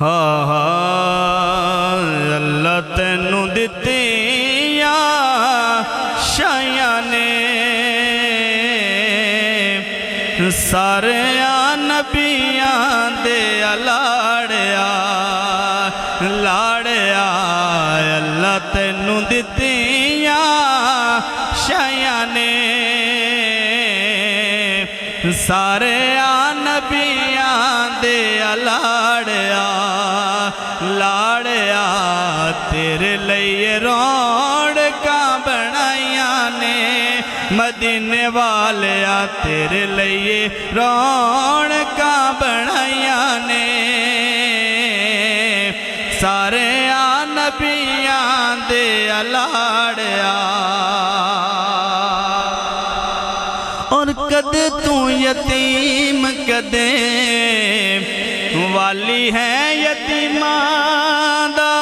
اللہ تینوں دتیاں شایاں نے سارے نبیاں دے لاڑیا لاڑیا اللہ تینوں دتیاں شایاں نے سارے نبیاں دے لاڑیا لاڑیا تیرے لئے رونقاں بنائیاں نے مدینے والیا تیرے لئے رونقاں بنائیاں نے سارے نبیاں دے لاڑیا اور کدے تو یتیم کدے والی ہے یتیمان دا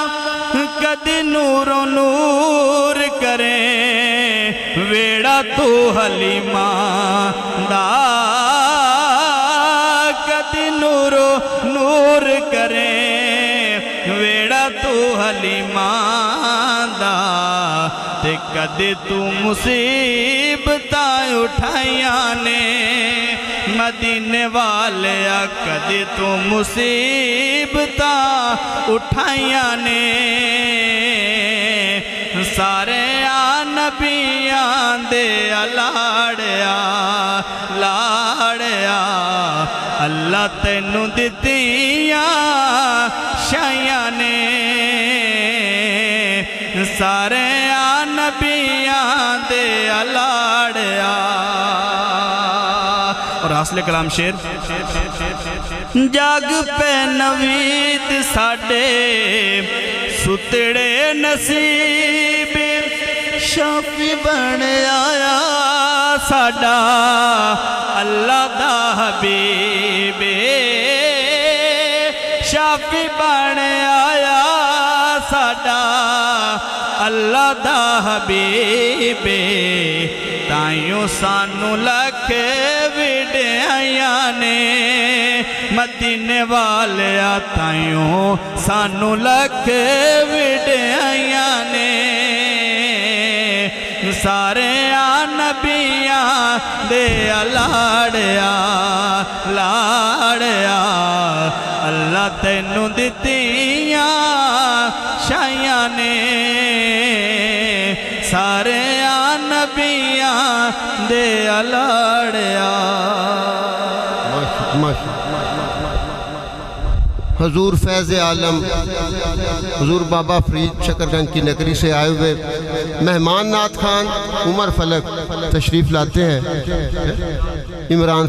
کدے نور و نور کرے ویڑا تو حلیمان دا کدے نور و نور کرے ویڑا تو حلیمان دا تے کدے تو مصیبتاں اٹھائیاں نے مدینے والیا کدے تو مصیبتاں اٹھائیاں نے سارے نبیاں دے لاڑیا لاڑیا اللہ تینوں دتیاں شایاں نے سارے نبیاں دے لاڑیا اور حاصل کلام شیر جاگ پہ نوید ساڑے ستڑے نصیب شافی بن آیا ساڑا اللہ دا حبیب شافی بن آیا ساڑا اللہ دا حبیب تائیوں سانو لکھ وڈیاں نے مدینے والیا تائیوں سانو لکھ وڈیاں نے سارے نبیاں دے لاڑیا لاڑیا اللہ تینوں دتیاں شایاں نے سارے نبیاں دے لاڑیا حضور فیض عالم حضور بابا فرید شکرگنج کی نگری سے آئے ہوئے مہمان نعت خان عمر فلک تشریف لاتے ہیں عمران